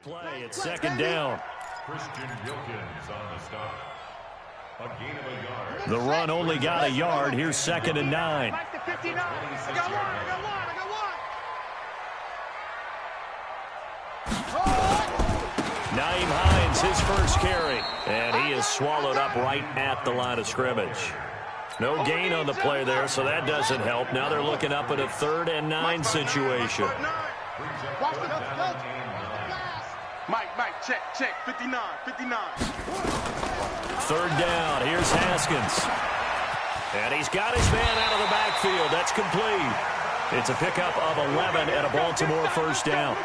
Play at second down. Christian Wilkins on the stop. A gain of a yard. The run only got a yard. Here's 2nd and 9. Mike to 59. I got one. Naeem Hines, his first carry. And he is swallowed up right at the line of scrimmage. No gain on the play there, so that doesn't help. Now they're looking up at a 3rd and 9 situation. Mike, check, 59. 3rd down, here's Haskins. And he's got his man out of the backfield. That's complete. It's a pickup of 11 and a Baltimore first down.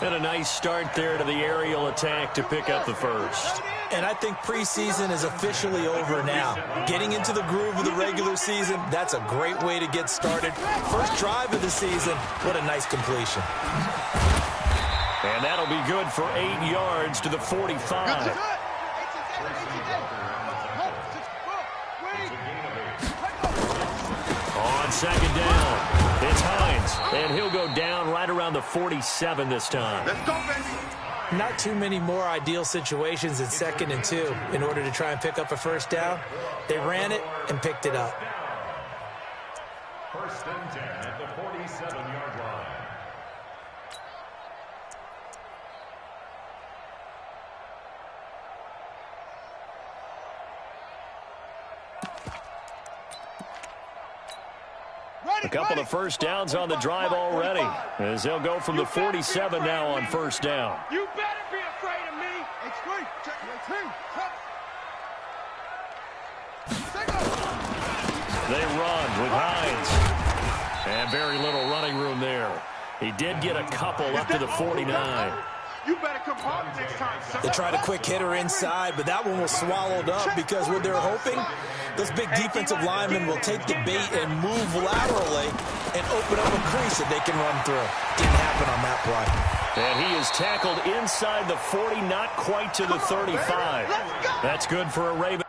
And a nice start there to the aerial attack to pick up the first. And I think preseason is officially over now. Getting into the groove of the regular season, that's a great way to get started. First drive of the season, what a nice completion. And that'll be good for 8 yards to the 45. On 2nd down, it's Hines, and he'll go down right around the 47 this time. Let's go, baby. Not too many more ideal situations in 2nd and 2 in order to try and pick up a first down. They ran it and picked it up. 1st and 10 at the 47-yard line. A couple of first downs on the drive already, as they'll go from the 47 now on first down. You better be afraid of me. They run with Hines. And very little running room there. He did get a couple up to the 49. You better come home next time, son. They tried a quick hitter inside, but that one was swallowed up because what they're hoping, those big defensive linemen will take the bait and move laterally and open up a crease that they can run through. Didn't happen on that play. And he is tackled inside the 40, not quite to the 35. That's good for a Raven.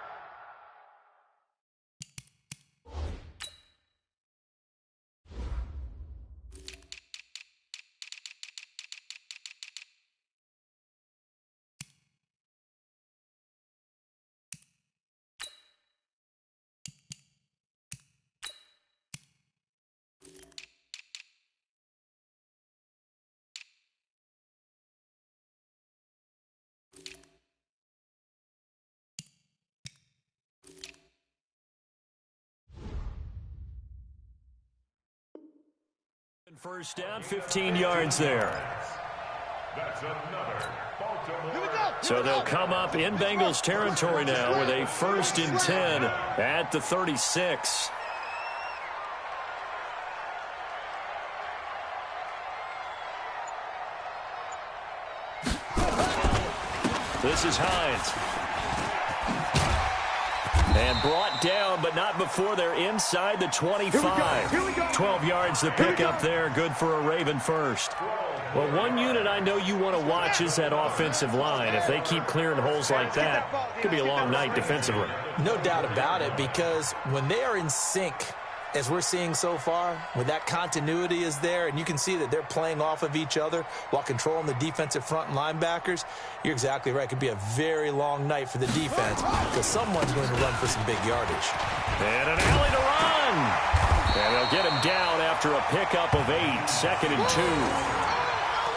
First down, 15 yards there. That's another Baltimore. So they'll come up in Bengals territory now with a 1st and 10 at the 36. This is Hines. And brought down, but not before they're inside the 25. 12 yards to pick up there. Good for a Raven first. Well, one unit I know you want to watch is that offensive line. If they keep clearing holes like that, it could be a long night defensively. No doubt about it, because when they are in sync, as we're seeing so far, when that continuity is there and you can see that they're playing off of each other while controlling the defensive front and linebackers, you're exactly right. It could be a very long night for the defense because someone's going to run for some big yardage. And an alley to run. And they'll get him down after a pickup of 8, 2nd and 2.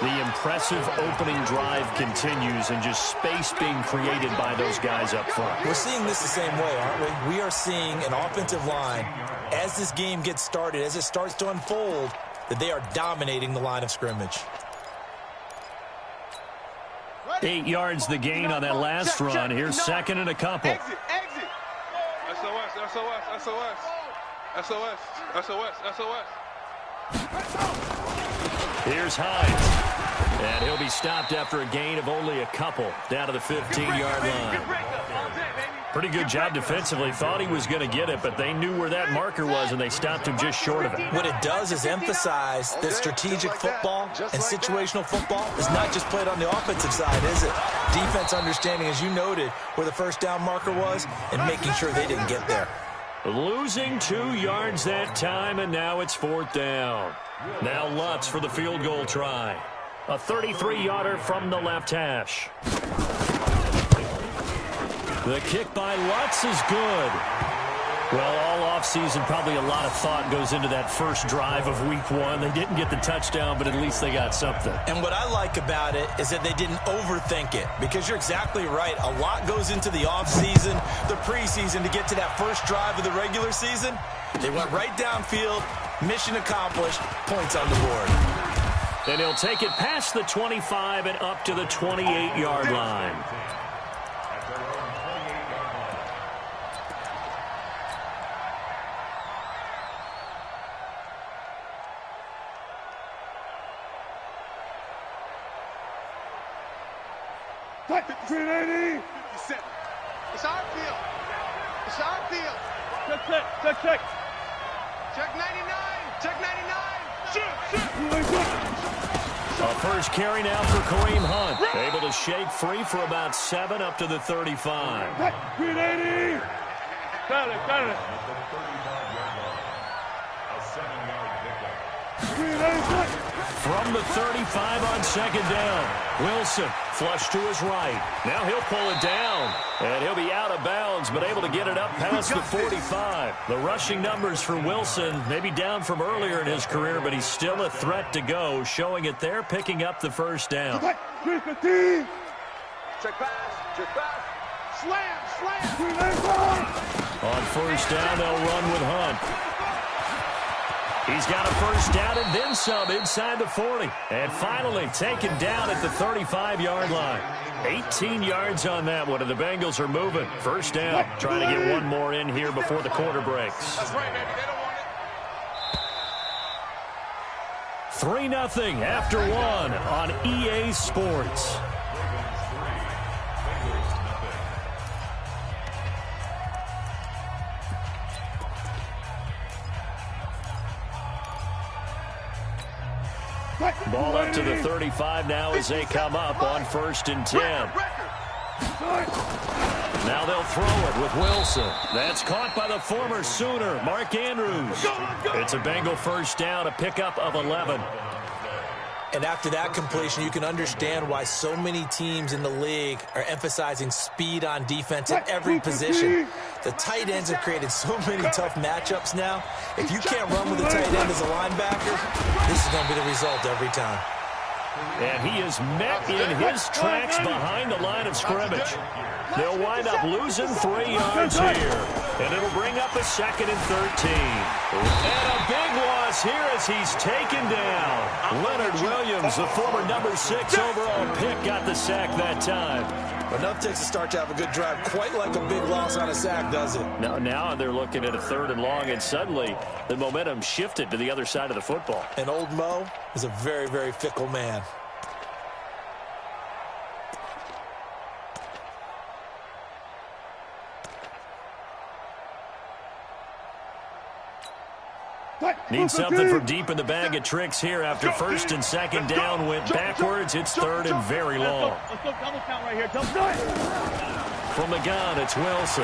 The impressive opening drive continues and just space being created by those guys up front. We're seeing this the same way, aren't we? We are seeing an offensive line, as this game gets started, as it starts to unfold, that they are dominating the line of scrimmage. 8 yards the gain on that last run. Here's 2nd and a couple. Exit. SOS. Here's Hines. And he'll be stopped after a gain of only a couple down to the 15-yard line. Pretty good job defensively. Thought he was going to get it, but they knew where that marker was, and they stopped him just short of it. What it does is emphasize that strategic football and situational football is not just played on the offensive side, is it? Defense understanding, as you noted, where the first down marker was and making sure they didn't get there. Losing 2 yards that time, and now it's 4th down. Now Lutz for the field goal try. A 33-yarder from the left hash. The kick by Lutz is good. Well, all offseason, probably a lot of thought goes into that first drive of week one. They didn't get the touchdown, but at least they got something. And what I like about it is that they didn't overthink it, because you're exactly right. A lot goes into the offseason, the preseason, to get to that first drive of the regular season. They went right downfield, mission accomplished, points on the board. And he'll take it past the 25 and up to the 28-yard line. It's our field. It's our field. Check. Check 99. Check 99. A first carry now for Kareem Hunt. Able to shake free for about 7 up to the 35. Got it. From the 35 on second down. Wilson flush to his right. Now he'll pull it down. And he'll be out of bounds, but able to get it up past the 45. The rushing numbers for Wilson, maybe down from earlier in his career, but he's still a threat to go. Showing it there, picking up the first down. Check pass. Slam. On first down, they'll run with Hunt. He's got a first down and then some inside the 40. And finally taken down at the 35-yard line. 18 yards on that one, and the Bengals are moving. First down, trying to get one more in here before the quarter breaks. That's right, baby. They don't want it. 3-0 after one on EA Sports. Ball up to the 35 now as they come up on 1st and 10. Now they'll throw it with Wilson. That's caught by the former Sooner, Mark Andrews. It's a Bengal first down, a pickup of 11. And after that completion, you can understand why so many teams in the league are emphasizing speed on defense at every position. The tight ends have created so many tough matchups now. If you can't run with a tight end as a linebacker, this is going to be the result every time. And he is met in his tracks behind the line of scrimmage. They'll wind up losing 3 yards here. And it'll bring up a 2nd and 13. And a big loss here as he's taken down. Leonard Williams, the former number 6 overall pick, got the sack that time. Enough takes a start to have a good drive, quite like a big loss on a sack, does it? Now they're looking at a 3rd and long, and suddenly the momentum shifted to the other side of the football. And old Mo is a very, very fickle man. Need something from deep in the bag of tricks here after 1st and 2nd down went backwards. It's 3rd and very long. Let's go double count right here. From the gun, it's Wilson.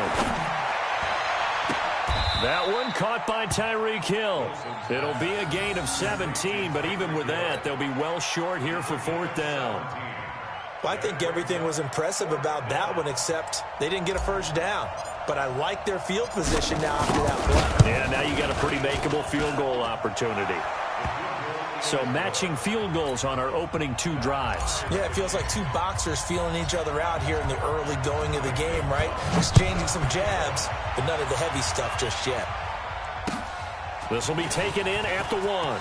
That one caught by Tyreek Hill. It'll be a gain of 17, but even with that, they'll be well short here for 4th down. Well, I think everything was impressive about that one, except they didn't get a first down. But I like their field position now after that play. Yeah, now you got a pretty makeable field goal opportunity. So matching field goals on our opening 2 drives. Yeah, it feels like 2 boxers feeling each other out here in the early going of the game, right? Exchanging some jabs, but none of the heavy stuff just yet. This will be taken in at the 1.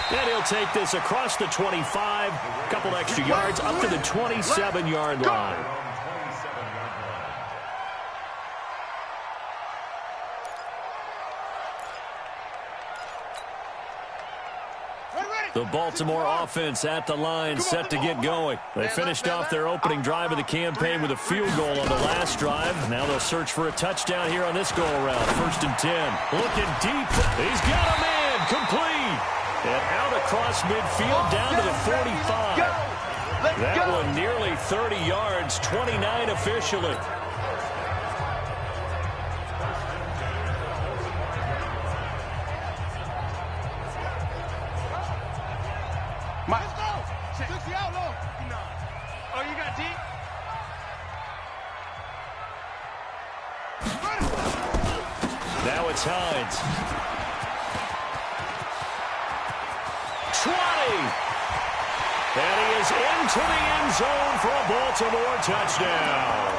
And he'll take this across the 25, a couple extra yards, up to the 27-yard line. The Baltimore offense at the line, set to get going. They finished off their opening drive of the campaign with a field goal on the last drive. Now they'll search for a touchdown here on this go-around. 1st and 10. Looking deep. He's got a man. Complete. And out across midfield down to the 45. That one nearly 30 yards, 29 officially. Oh, you got D? Now it's Hines. 20. And he is into the end zone for a Baltimore touchdown.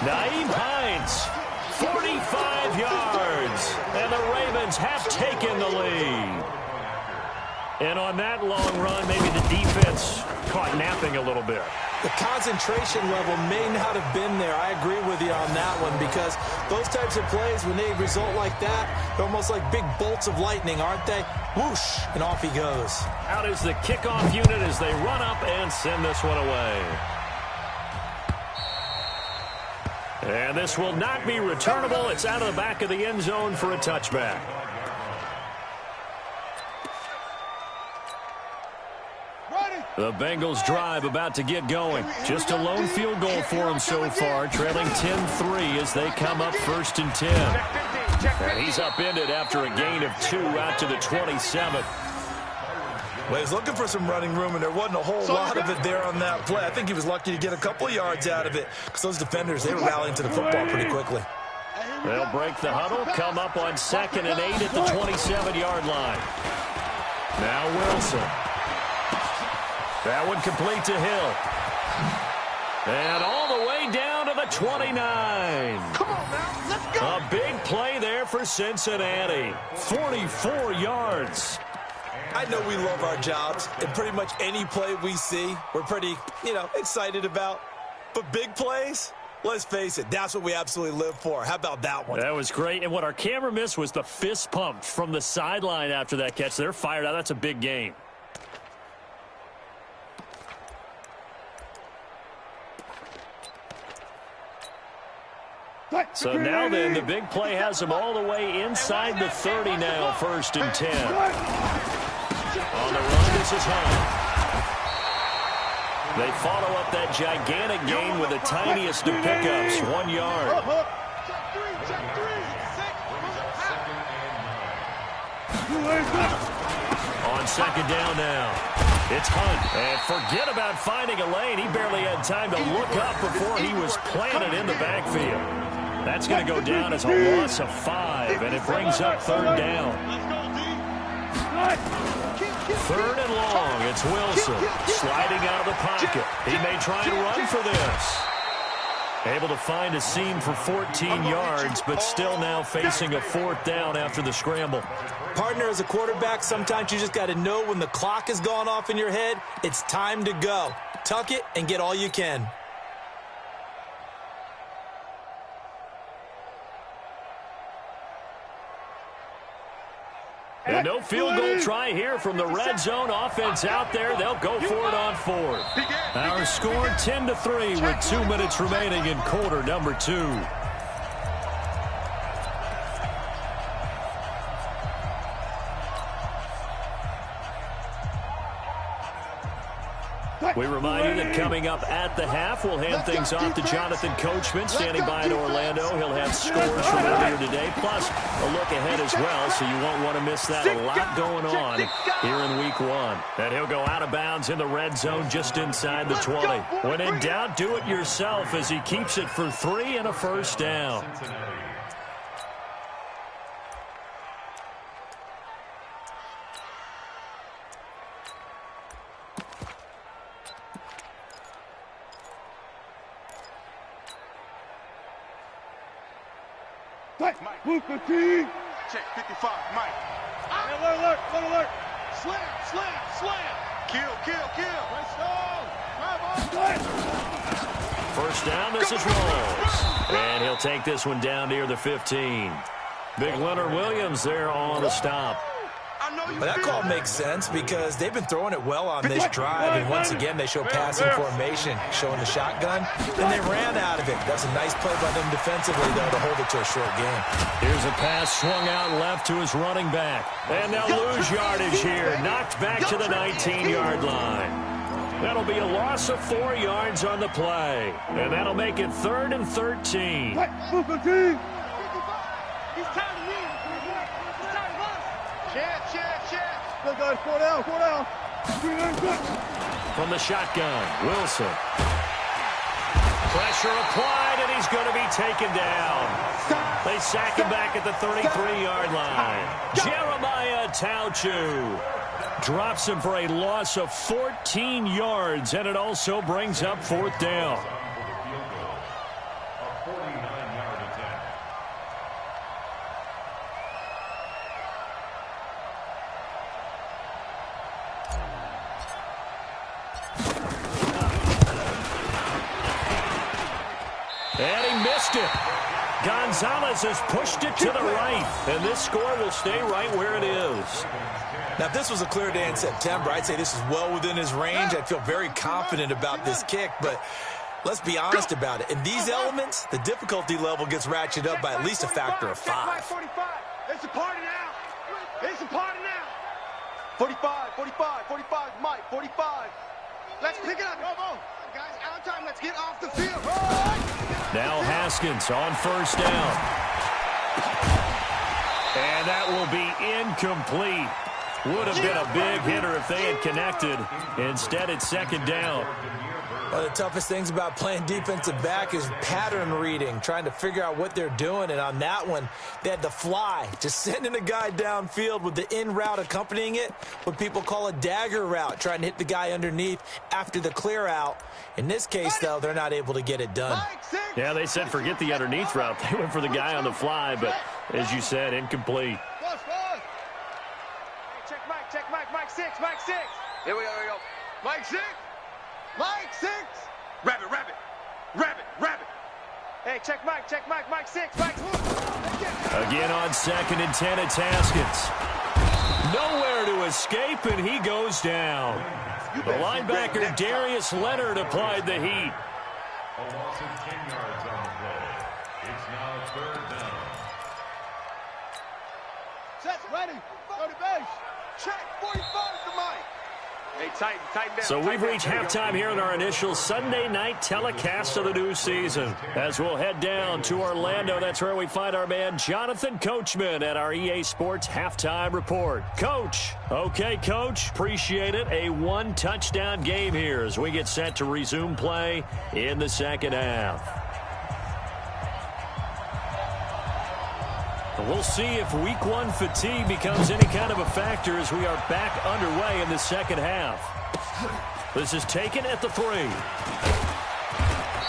Nyheim Hines, 45 yards. And the Ravens have taken the lead. And on that long run, maybe the defense caught napping a little bit. The concentration level may not have been there. I agree with you on that one, because those types of plays, when they result like that, they're almost like big bolts of lightning, aren't they? Whoosh, and off he goes. Out is the kickoff unit as they run up and send this one away. And this will not be returnable. It's out of the back of the end zone for a touchback. The Bengals drive about to get going. Just a lone field goal for them so far, trailing 10-3 as they come up 1st and 10. And he's upended after a gain of 2 out to the 27. Well, he's looking for some running room, and there wasn't a whole lot of it there on that play. I think he was lucky to get a couple of yards out of it, because those defenders, they were rallying to the football pretty quickly. They'll break the huddle, come up on 2nd and 8 at the 27-yard line. Now Wilson. That one complete to Hill. And all the way down to the 29. Come on now, let's go. A big play there for Cincinnati. 44 yards. I know we love our jobs, and pretty much any play we see, we're pretty, excited about. But big plays, let's face it, that's what we absolutely live for. How about that one? That was great. And what our camera missed was the fist pump from the sideline after that catch. They're fired out. That's a big game. So now then, the big play has them all the way inside the 30 now, 1st and 10. On the run, this is Hunt. They follow up that gigantic gain with the tiniest of pickups, 1 yard. On 2nd down now, it's Hunt. And forget about finding a lane. He barely had time to look up before he was planted in the backfield. That's going to go down as a loss of 5, and it brings up 3rd down. 3rd and long, it's Wilson sliding out of the pocket. He may try and run for this. Able to find a seam for 14 yards, but still now facing a 4th down after the scramble. Partner, as a quarterback, sometimes you just got to know when the clock has gone off in your head, it's time to go. Tuck it and get all you can. And no field goal try here from the red zone. Offense out there. They'll go for it on 4th. Our score 10-3 with 2 minutes remaining in quarter number 2. We remind you that coming up at the half, we'll hand things off to Jonathan Coachman, standing by in Orlando. He'll have scores from earlier today, plus a look ahead as well, so you won't want to miss that. A lot going on here in week 1. And he'll go out of bounds in the red zone just inside the 20. When in doubt, do it yourself as he keeps it for 3 and a 1st down. Booker T. Check 55, Mike. Alert, alert. Slam. Kill. First down, this is Rolls. And he'll take this one down near the 15. Big Leonard Williams there on the stop. But that call makes sense because they've been throwing it well on this drive, and once again they show passing formation, showing the shotgun, and they ran out of it. That's a nice play by them defensively, though, to hold it to a short game. Here's a pass swung out left to his running back, and they'll lose yardage here, knocked back to the 19-yard line. That'll be a loss of 4 yards on the play, and that'll make it 3rd and 13. Booker T. He's tired of me. Check. Look, guys, 4 down. From the shotgun, Wilson. Pressure applied, and he's going to be taken down. They sack him back at the 33-yard line. Jeremiah Tauchu drops him for a loss of 14 yards, and it also brings up fourth down. And he missed it. Gonzalez has pushed it to the right, and this score will stay right where it is. Now, if this was a clear day in September, I'd say this is well within his range. I'd feel very confident about this kick, but let's be honest about it. In these elements, the difficulty level gets ratcheted up by at least a factor of 5. 45. It's a party now. It's a party now. 45, 45, Mike, 45. Let's pick it up. Come on. Guys, out of time. Let's get off the field. Now Haskins on first down. And that will be incomplete. Would have been a big hitter if they had connected. Instead, it's second down. One of the toughest things about playing defensive back is pattern reading, trying to figure out what they're doing. And on that one, they had to fly, just sending a guy downfield with the in route accompanying it, what people call a dagger route, trying to hit the guy underneath after the clear out. In this case, though, they're not able to get it done. Yeah, they said forget the underneath route. They went for the guy on the fly, but as you said, incomplete. Check Mike 6. Here we go. Mike 6. Rabbit. Hey, check Mike 6. Again on 2nd and 10, it's Haskins. Nowhere to escape, and he goes down. The linebacker, Darius Leonard, applied the heat. A loss of 10 yards on the play. It's now third down. Set, ready. Go to base. Check 45 to Mike. Hey, tighten down. So we've reached halftime here in our initial Sunday night telecast of the new season. As we'll head down to Orlando, that's where we find our man Jonathan Coachman at our EA Sports Halftime Report. Coach. Okay, Coach. Appreciate it. A one-touchdown game here as we get set to resume play in the second half. We'll see if week one fatigue becomes any kind of a factor as we are back underway in the second half. This is taken at the 3.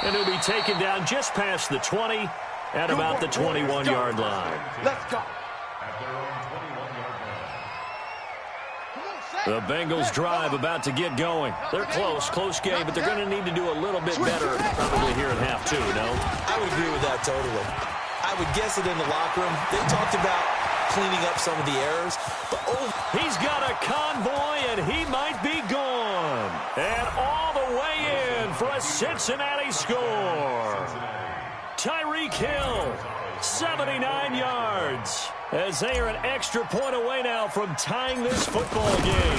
And it'll be taken down just past the 20 at about the 21-yard line. Let's go. At their own 21-yard line. The Bengals drive about to get going. They're close game, but they're going to need to do a little bit better probably here at half 2, no? I would agree with that totally. I would guess it in the locker room. They talked about cleaning up some of the errors. But he's got a convoy, and he might be gone. And all the way in for a Cincinnati score. Tyreek Hill, 79 yards. As they are an extra point away now from tying this football game.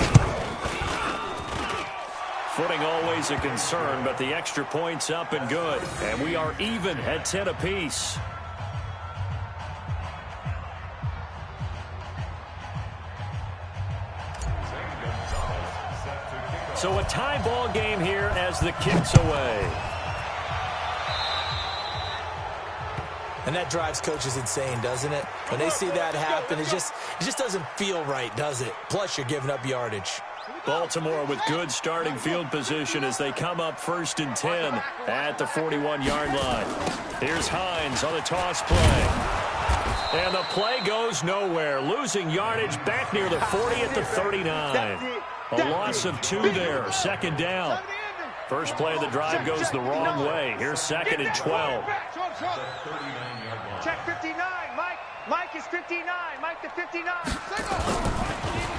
Footing always a concern, but the extra point's up and good. And we are even at 10 apiece. So a tie ball game here as the kick's away. And that drives coaches insane, doesn't it? When they see that happen, it just doesn't feel right, does it? Plus, you're giving up yardage. Baltimore with good starting field position as they come up 1st and 10 at the 41-yard line. Here's Hines on the toss play. And the play goes nowhere. Losing yardage back near the 40 at the 39. A loss of 2 there. 2nd down. First play of the drive goes the wrong way. Here's 2nd and 12. Check 59. Mike is 59. Mike to 59.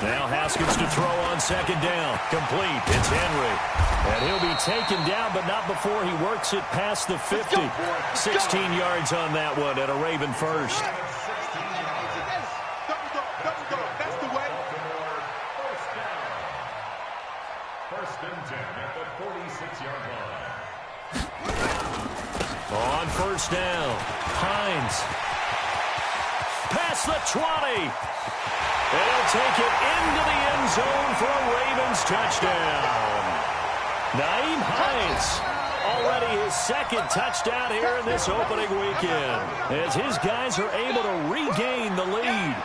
Now Haskins to throw on 2nd down. Complete. It's Henry. And he'll be taken down, but not before he works it past the 50. 16 yards on that one and a Raven first. On first down, Hines. Past the 20. And he'll take it into the end zone for a Ravens touchdown. Nyheim Hines, already his second touchdown here in this opening weekend, as his guys are able to regain the lead.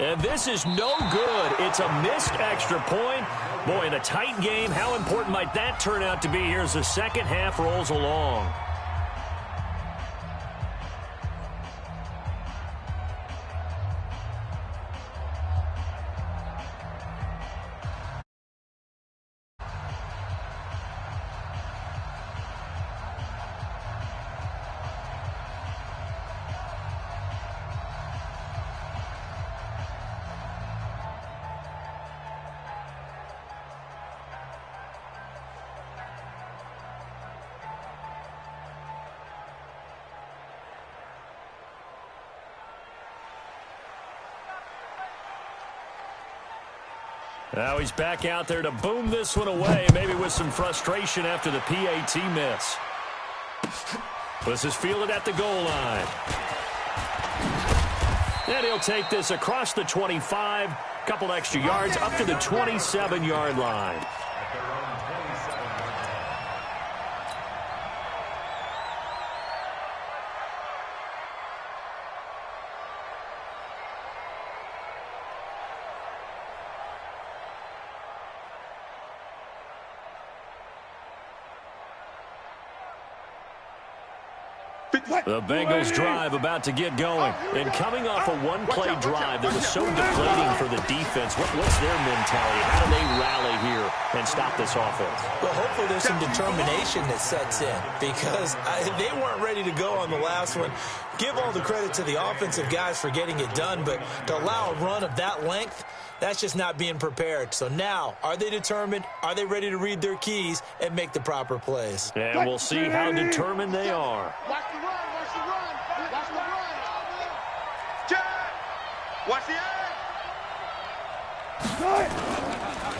And this is no good. It's a missed extra point. Boy, in a tight game, how important might that turn out to be here as the second half rolls along? Now he's back out there to boom this one away, maybe with some frustration after the PAT miss. This is fielded at the goal line. And he'll take this across the 25, couple extra yards up to the 27-yard line. The Bengals drive about to get going. And coming off a one-play drive that was so deflating for the defense, what's their mentality? How do they rally here and stop this offense? Well, hopefully there's some determination that sets in, because they weren't ready to go on the last one. Give all the credit to the offensive guys for getting it done, but to allow a run of that length, that's just not being prepared. So now, are they determined? Are they ready to read their keys and make the proper plays? And we'll see how determined they are. Watch the run, watch the run, watch the run. Jack, watch the edge.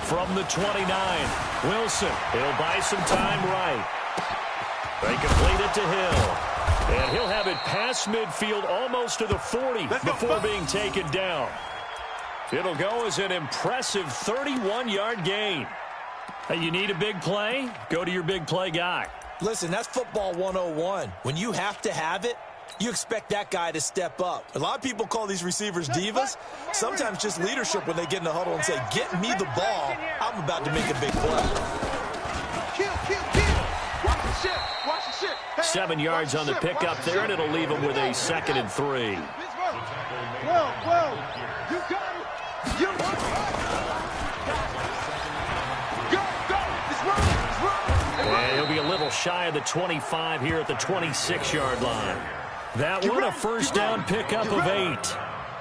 From the 29, Wilson. He'll buy some time right. They complete it to Hill. And he'll have it past midfield almost to the 40 before being taken down. It'll go as an impressive 31-yard gain. Hey, you need a big play? Go to your big play guy. Listen, that's football 101. When you have to have it, you expect that guy to step up. A lot of people call these receivers divas. Sometimes just leadership when they get in the huddle and say, get me the ball. I'm about to make a big play. Kill, kill, kill. Watch the shit, watch the shit. Hey, 7 yards on the pickup there, and it'll leave them with a 2nd and 3. Well, you got it. You want it. Go, it's running. And he'll be a little shy of the 25 here at the 26-yard line. That one, a first down pickup of 8.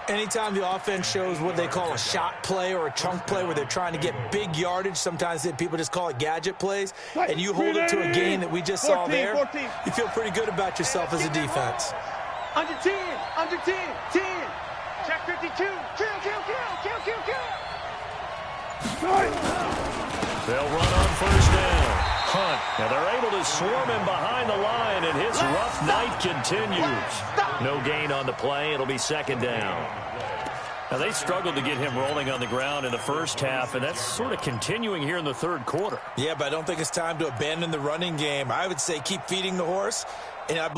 Anytime the offense shows what they call a shot play or a chunk play where they're trying to get big yardage, sometimes people just call it gadget plays, and you hold it to a gain that we just saw there, you feel pretty good about yourself as a defense. Under 10, 10. Check 52. Kill. They'll run on first down. Hunt. Now they're able to swarm him behind the line, and his rough night continues. No gain on the play. It'll be 2nd down. Now they struggled to get him rolling on the ground in the first half, and that's sort of continuing here in the third quarter. Yeah, but I don't think it's time to abandon the running game. I would say keep feeding the horse, and I believe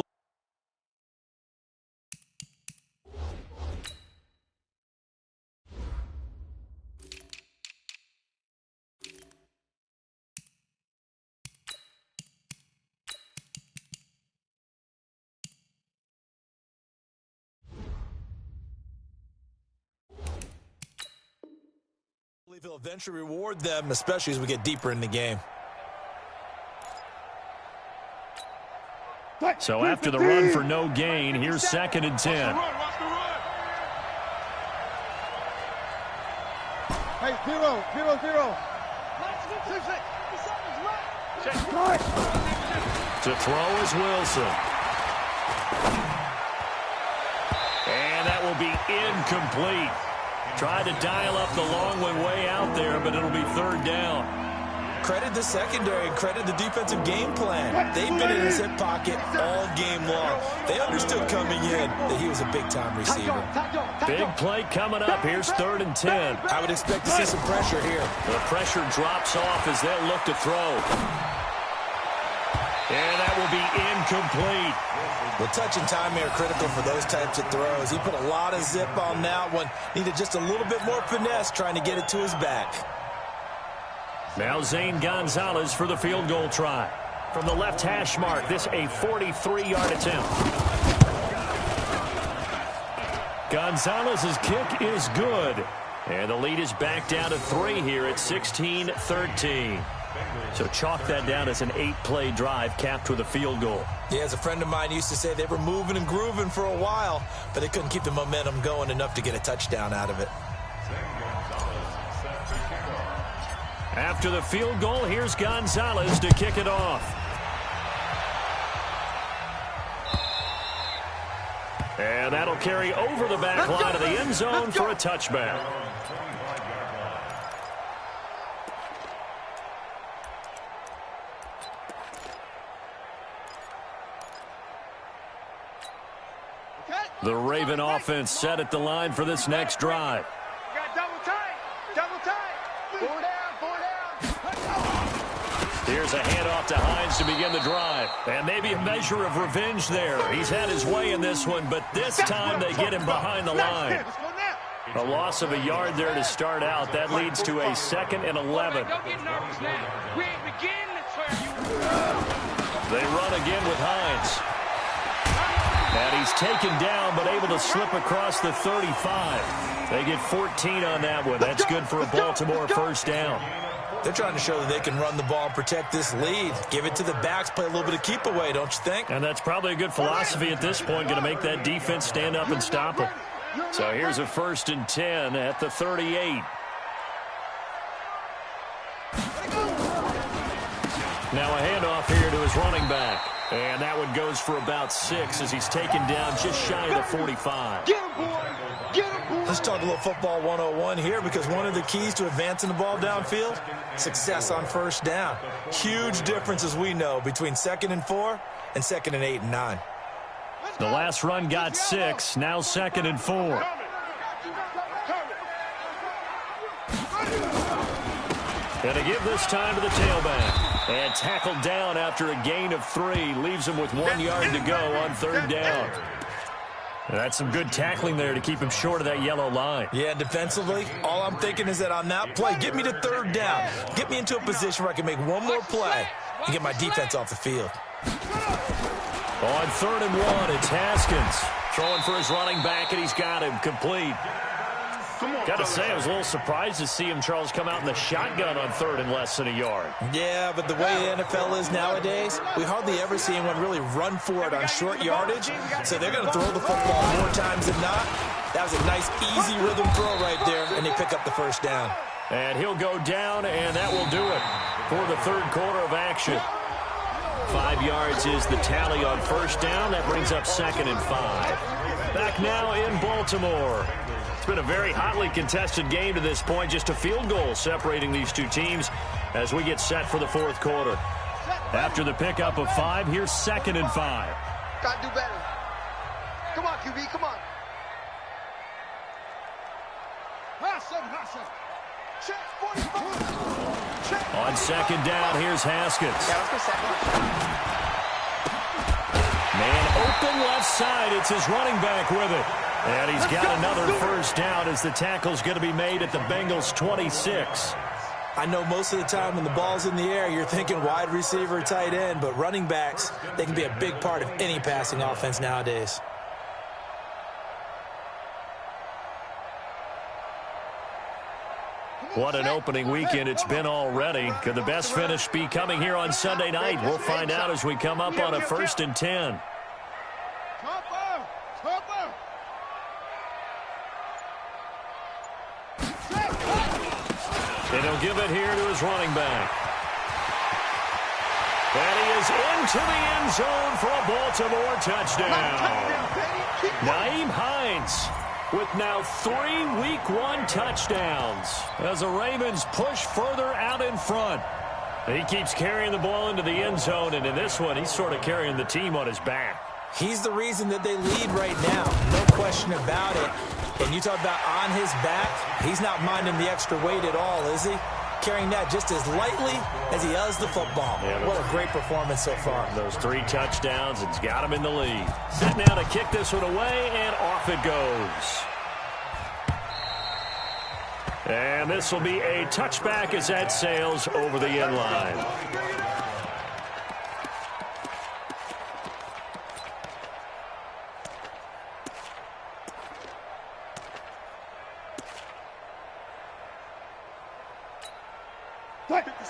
he'll eventually reward them, especially as we get deeper in the game. So after the run for no gain, here's 2nd and 10. Hey, 0. To throw is Wilson. And that will be incomplete. Tried to dial up the long way out there, but it'll be 3rd down. credit the secondary and credit the defensive game plan. They've been in his hip pocket all game long. They understood coming in that he was a big-time receiver. Big play coming up. Here's 3rd and 10. I would expect to see some pressure here. The pressure drops off as they'll look to throw. And that will be incomplete. Well, touch and timing are critical for those types of throws. He put a lot of zip on that one. Needed just a little bit more finesse trying to get it to his back. Now Zane Gonzalez for the field goal try. From the left hash mark, this a 43-yard attempt. Gonzalez's kick is good. And the lead is back down to 3 here at 16-13. So chalk that down as an 8-play drive capped with a field goal. Yeah, as a friend of mine used to say, they were moving and grooving for a while, but they couldn't keep the momentum going enough to get a touchdown out of it. After the field goal, here's Gonzalez to kick it off. And that'll carry over the back line of the end zone for a touchback. The Raven offense set at the line for this next drive. Double tight. 4 down. Here's a handoff to Hines to begin the drive. And maybe a measure of revenge there. He's had his way in this one, but this time they get him behind the line. A loss of a yard there to start out. That leads to a 2nd and 11. They run again with Hines. And he's taken down, but able to slip across the 35. They get 14 on that one. That's good for a Baltimore first down. They're trying to show that they can run the ball and protect this lead. Give it to the backs, play a little bit of keep away, don't you think? And that's probably a good philosophy at this point, going to make that defense stand up and stop them. So here's a 1st and 10 at the 38. Now a handoff here to his running back. And that one goes for about 6 as he's taken down just shy of the 45. Get him, boy. Get him, boy. Let's talk a little football 101 here, because one of the keys to advancing the ball downfield, success on first down. Huge difference, as we know, between 2nd and 4 and 2nd and 8 and 9. The last run got 6, now 2nd and 4. And to give this time to the tailback. And tackled down after a gain of 3. Leaves him with 1 yard to go on 3rd down. And that's some good tackling there to keep him short of that yellow line. Yeah, defensively, all I'm thinking is that on that play, get me to 3rd down. Get me into a position where I can make one more play and get my defense off the field. On 3rd and 1, it's Haskins. Throwing for his running back, and he's got him complete. Got to say, I was a little surprised to see him, Charles, come out in the shotgun on 3rd and less than a yard. Yeah, but the way the NFL is nowadays, we hardly ever see anyone really run for it on short yardage. So they're going to throw the football more times than not. That was a nice, easy rhythm throw right there, and they pick up the first down. And he'll go down, and that will do it for the 3rd quarter of action. 5 yards is the tally on first down. That brings up 2nd and 5. Back now in Baltimore. It's been a very hotly contested game to this point. Just a field goal separating these two teams as we get set for the 4th quarter. After the pickup of 5, here's 2nd and 5. Got to do better. Come on, QB, come on. Check, 45. Check. On 2nd down, here's Haskins. Man open left side. It's his running back with it. And he's got another first down as the tackle's going to be made at the Bengals' 26. I know most of the time when the ball's in the air, you're thinking wide receiver, tight end, but running backs, they can be a big part of any passing offense nowadays. What an opening weekend it's been already. Could the best finish be coming here on Sunday night? We'll find out as we come up on a 1st and 10. And he'll give it here to his running back. And he is into the end zone for a Baltimore touchdown. Nyheim Hines with now 3 Week 1 touchdowns as the Ravens push further out in front. He keeps carrying the ball into the end zone, and in this one, he's sort of carrying the team on his back. He's the reason that they lead right now. No question about it. And you talk about on his back, he's not minding the extra weight at all, is he? Carrying that just as lightly as he does the football. Yeah, what a great performance so far. Those 3 touchdowns, it's got him in the lead. Set now to kick this one away, and off it goes. And this will be a touchback as that sails over the end line.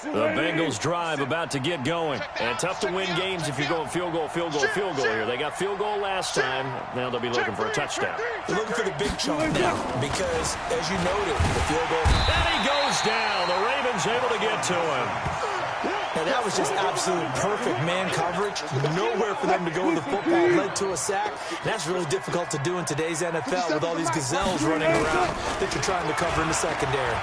The Bengals drive about to get going. And tough to win games if you're going field goal here. They got field goal last time. Now they'll be looking for a touchdown. They're looking for the big chunk now because, as you noted, the field goal. And he goes down. The Ravens able to get to him. Now, that was just absolute perfect man coverage. Nowhere for them to go with the football. Led to a sack. That's really difficult to do in today's NFL with all these gazelles running around that you're trying to cover in the secondary.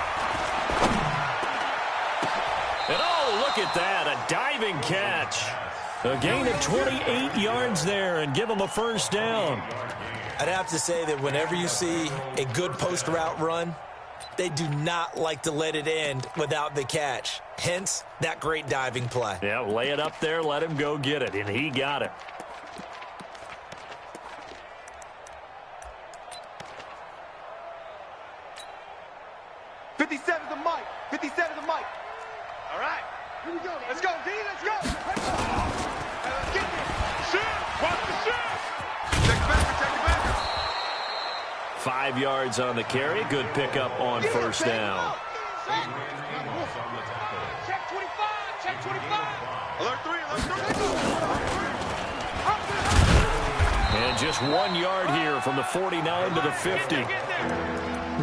And oh, look at that, a diving catch. A gain of 28 yards there and give them a first down. I'd have to say that whenever you see a good post route run, they do not like to let it end without the catch. Hence, that great diving play. Yeah, lay it up there, let him go get it, and he got it. '57 to Mike. 57 to Mike. All right. Here we go. Let's go, D. Let's go. Let's get it. Shoot. Watch the shoot. Check it back. Check it back. 5 yards on the carry. Good pickup on first down. Check 25. Check 25. Alert 3. Alert 3. And just 1 yard here from the 49 to the 50.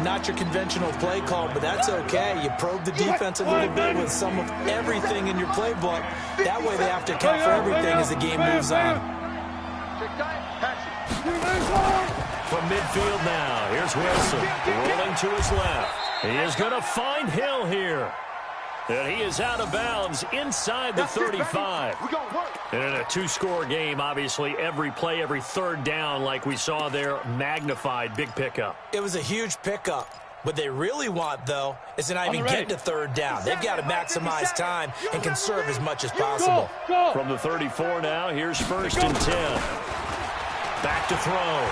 Not your conventional play call, but that's okay. You probe the defense a little bit with some of everything in your playbook. That way they have to account for everything as the game moves on. From midfield now, here's Wilson rolling to his left. He is going to find Hill here. And he is out of bounds inside the 35. And in a 2-score game, obviously, every play, every third down, like we saw there, magnified. Big pickup. It was a huge pickup. What they really want, though, is to not even get to third down. They've got to maximize time and conserve as much as possible. From the 34 now, here's first and 10. Back to throw.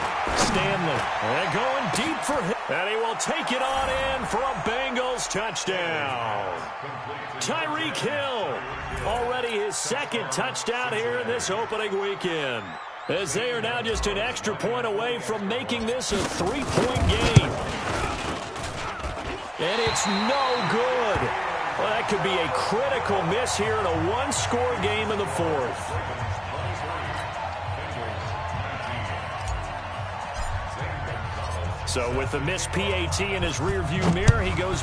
Stanley. And going deep for him. And he will take it on in for a Bengals touchdown. Tyreek Hill. Already his second touchdown here in this opening weekend. As they are now just an extra point away from making this a 3-point game. And it's no good. Well, that could be a critical miss here in a 1-score game in the 4th. So with the missed PAT in his rearview mirror, he goes